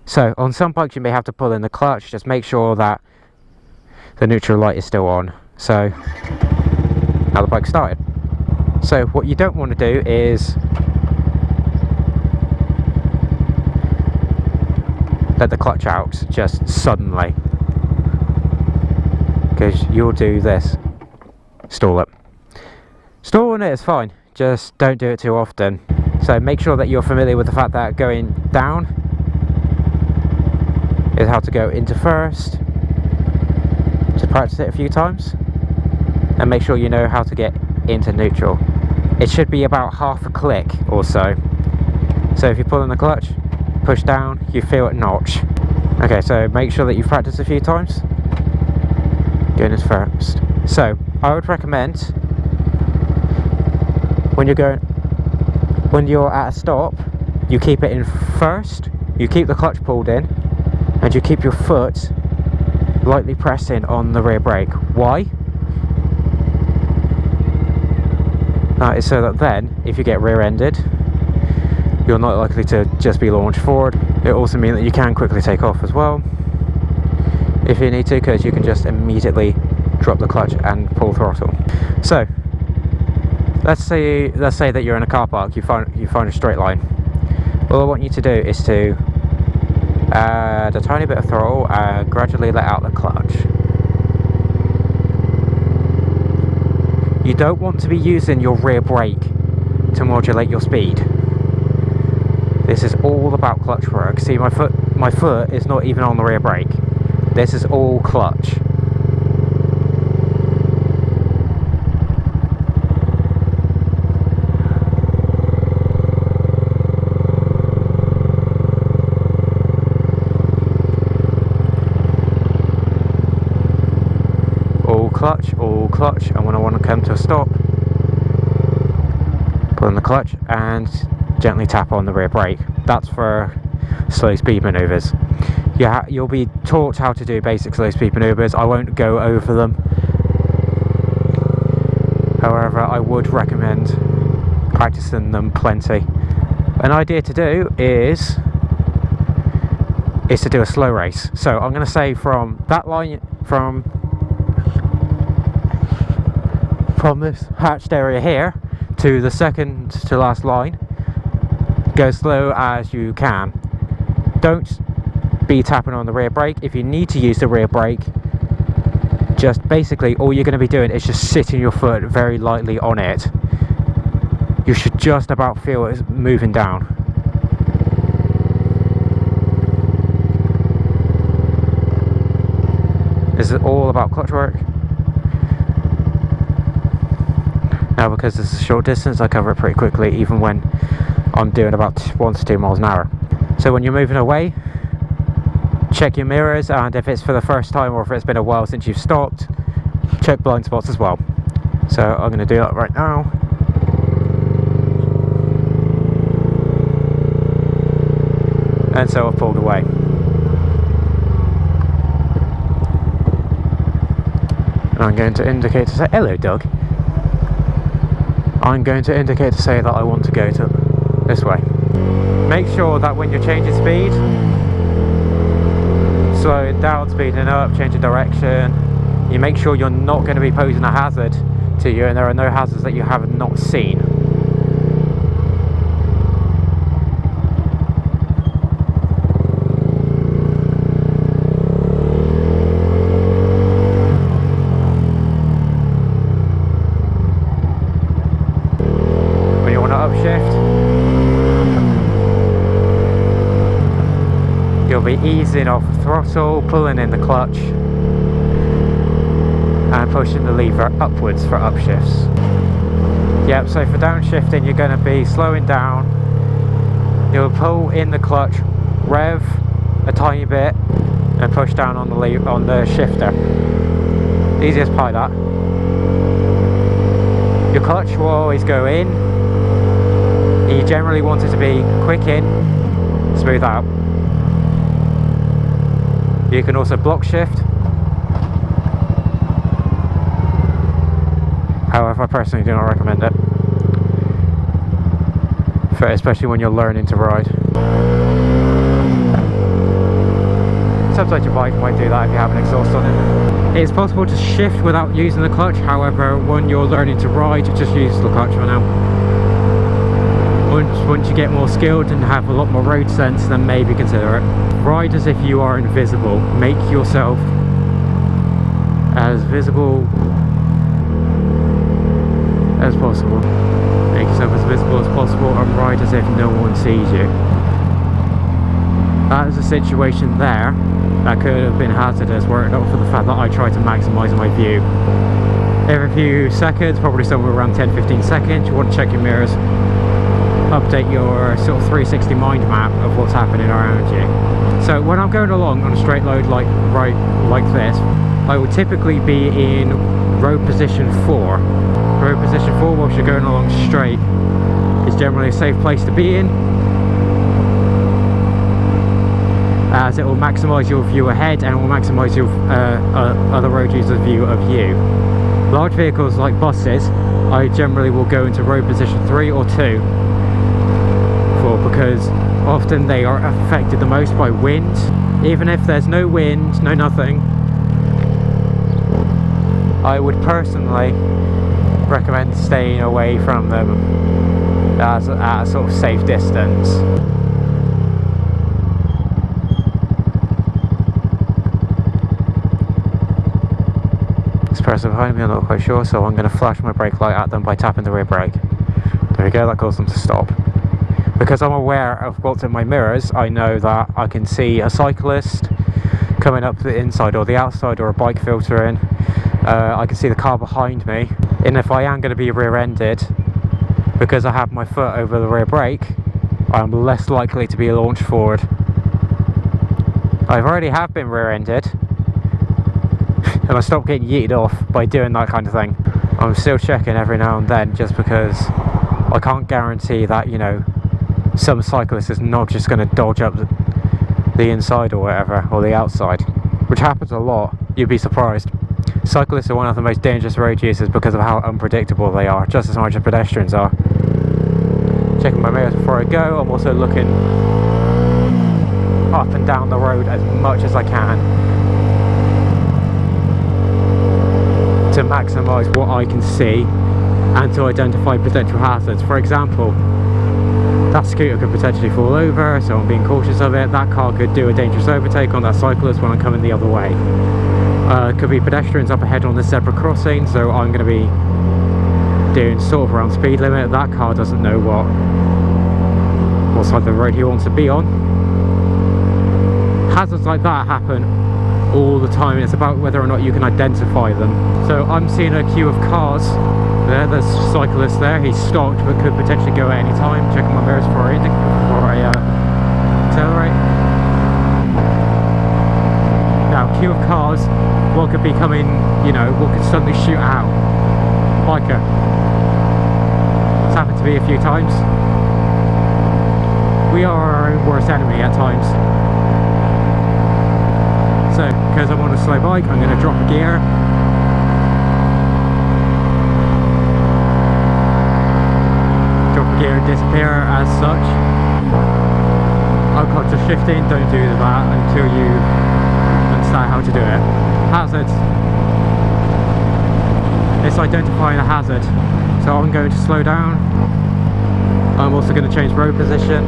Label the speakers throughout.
Speaker 1: So on some bikes you may have to pull in the clutch. Just make sure that the neutral light is still on. So now the bike started. So what you don't want to do is let the clutch out just suddenly, because you'll do this. Stall it. Stalling it is fine, just don't do it too often. So make sure that you're familiar with the fact that going down is how to go into first. Just practice it a few times and make sure you know how to get into neutral. It should be about half a click or so. So if you pull in the clutch, push down, you feel it notch. Okay, so make sure that you've practiced a few times going into first. So I would recommend when you're at a stop, you keep it in first, you keep the clutch pulled in, and you keep your foot lightly pressing on the rear brake. Why? That is so that then, if you get rear-ended, you're not likely to just be launched forward. It also means that you can quickly take off as well, if you need to, because you can just immediately drop the clutch and pull throttle. So let's say that you're in a car park, you find a straight line. All I want you to do is to add a tiny bit of throttle and gradually let out the clutch. You don't want to be using your rear brake to modulate your speed. This is all about clutch work. See, my foot is not even on the rear brake. This is all clutch. All clutch, and when I want to come to a stop, pull on the clutch and gently tap on the rear brake. That's for slow speed maneuvers. You'll be taught how to do basic slow speed maneuvers. I won't go over them. However, I would recommend practicing them plenty. An idea to do is to do a slow race. So I'm going to say from that line, from this hatched area here to the second to last line, go slow as you can. Don't be tapping on the rear brake. If you need to use the rear brake, just basically all you're going to be doing is just sitting your foot very lightly on it. You should just about feel it moving down. This is all about clutch work. Now, because this is a short distance, I cover it pretty quickly, even when I'm doing about 1 to 2 miles an hour. So when you're moving away, check your mirrors, and if it's for the first time or if it's been a while since you've stopped, check blind spots as well. So I'm going to do that right now. And so I've pulled away. And I'm going to indicate to say, hello Doug. I'm going to indicate to say that I want to go to this way. Make sure that when you're changing speed, slowing down, speeding up, changing direction, you make sure you're not going to be posing a hazard to you, and there are no hazards that you have not seen. You'll be easing off the throttle, pulling in the clutch and pushing the lever upwards for upshifts. Yep, so for downshifting you're going to be slowing down, you'll pull in the clutch, rev a tiny bit and push down on the shifter. Easy as pie that. Your clutch will always go in. You generally want it to be quick in, smooth out. You can also block shift. However, I personally do not recommend it, especially when you're learning to ride. Sometimes your bike might do that if you have an exhaust on it. It's possible to shift without using the clutch, however when you're learning to ride, just use the clutch for now. Once you get more skilled and have a lot more road sense, then maybe consider it. Ride as if you are invisible. Make yourself as visible as possible. Make yourself as visible as possible and ride as if no one sees you. That is a situation there that could have been hazardous were it not for the fact that I tried to maximise my view. Every few seconds, probably somewhere around 10-15 seconds, you want to check your mirrors, update your sort of 360 mind map of what's happening around you. So when I'm going along on a straight load like this, I would typically be in road position 4. Road position 4 whilst you're going along straight is generally a safe place to be in, as it will maximise your view ahead and it will maximise your other road users' view of you. Large vehicles like buses, I generally will go into road position 3 or 2 because often they are affected the most by wind. Even if there's no wind, no nothing, I would personally recommend staying away from them at a sort of safe distance. This person behind me, I'm not quite sure, so I'm going to flash my brake light at them by tapping the rear brake. There we go, that caused them to stop. Because I'm aware of what's in my mirrors, I know that I can see a cyclist coming up the inside or the outside, or a bike filtering. I can see the car behind me, and if I am going to be rear-ended, because I have my foot over the rear brake, I'm less likely to be launched forward. I've already have been rear-ended, and I stopped getting yeeted off by doing that kind of thing. I'm still checking every now and then, just because I can't guarantee that, you know, some cyclist is not just going to dodge up the inside or whatever, or the outside, which happens a lot. You'd be surprised. Cyclists are one of the most dangerous road users because of how unpredictable they are, just as much as pedestrians are. Checking my mirrors before I go. I'm also looking up and down the road as much as I can to maximise what I can see and to identify potential hazards. For example, that scooter could potentially fall over, so I'm being cautious of it. That car could do a dangerous overtake on that cyclist when I'm coming the other way. Could be pedestrians up ahead on the zebra crossing, so I'm going to be doing sort of around speed limit. That car doesn't know what side of the road he wants to be on. Hazards like that happen all the time. It's about whether or not you can identify them. So I'm seeing a queue of cars there. There's a cyclist there. He's stopped but could potentially go at any time. Checking my mirrors before I accelerate. Now, queue of cars, what could be coming, you know, what could suddenly shoot out? Biker. It's happened to me a few times. We are our own worst enemy at times. So, because I'm on a slow bike, I'm going to drop a gear. Drop a gear and disappear as such. Unconscious shifting, don't do that until you understand how to do it. Hazards. It's identifying a hazard. So I'm going to slow down. I'm also going to change road position.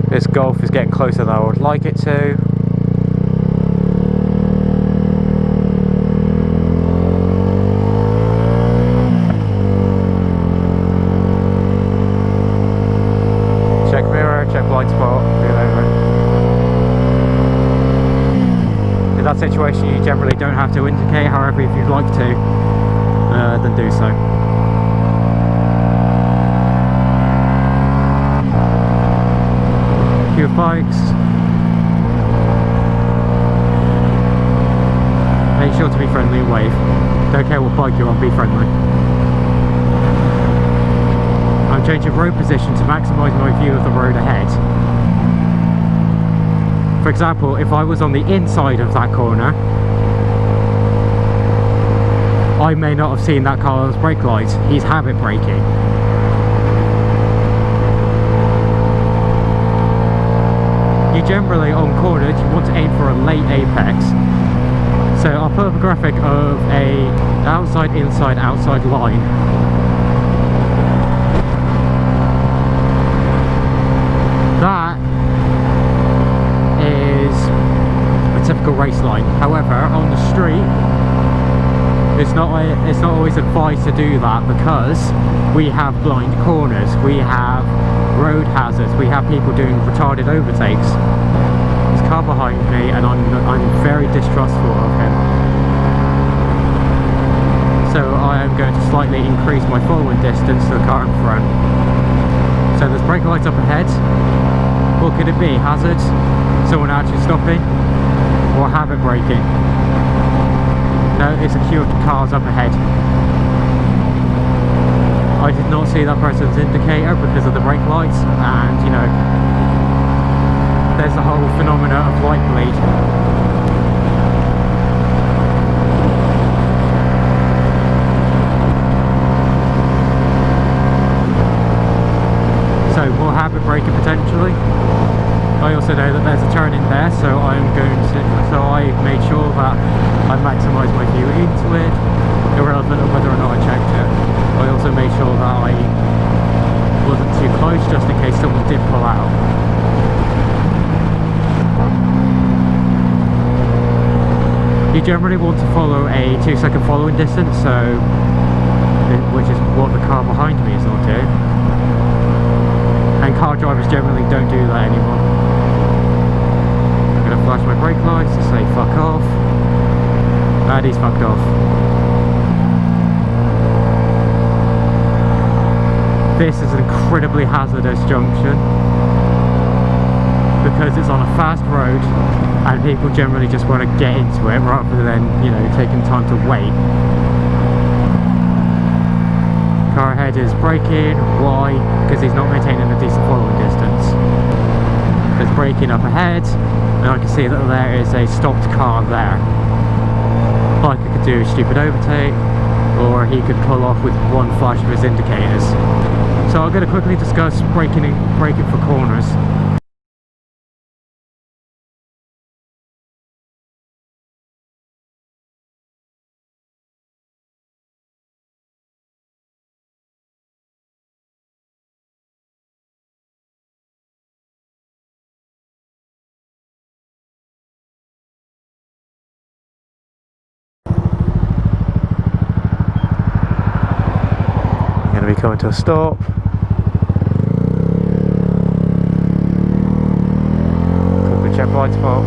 Speaker 1: This Golf is getting closer than I would like it to. Check mirror, check blind spot, feel over it. In that situation you generally don't have to indicate, however if you'd like to, then do so. Queue of bikes. Make sure to be friendly and wave. Don't care what bike you're on, be friendly. I'm changing road position to maximise my view of the road ahead. For example, if I was on the inside of that corner, I may not have seen that car's brake lights. He's habit braking. You generally, on corners, you want to aim for a late apex. So I'll put up a graphic of a outside, inside, outside line. That is a typical race line. However, on the street, it's not always advised to do that, because we have blind corners, we have road hazards, we have people doing retarded overtakes. There's a car behind me and I'm very distrustful of him. So I am going to slightly increase my following distance to the car in front. So there's brake lights up ahead. What could it be? Hazard? Someone actually stopping? Or habit braking? No, it's a queue of cars up ahead. I did not see that person's indicator because of the brake lights, and you know, there's the whole phenomena of light bleed. So more habit braking potentially. I also know that there's a turn in there, so I made sure that I maximise my view into it, irrelevant of whether or not I checked it. I also made sure that I wasn't too close, just in case someone did pull out. You generally want to follow a 2-second following distance, which is what the car behind me is not doing. And car drivers generally don't do that anymore. I'm going to flash my brake lights to say fuck off. And he's fucked off. This is an incredibly hazardous junction because it's on a fast road and people generally just want to get into it rather than, you know, taking time to wait. Car ahead is braking. Why? Because he's not maintaining a decent following distance. There's braking up ahead, and I can see that there is a stopped car there. Like I could do a stupid overtake, or he could pull off with one flash of his indicators. So I'm going to quickly discuss braking for corners. Be coming to a stop. Could be check blind spot.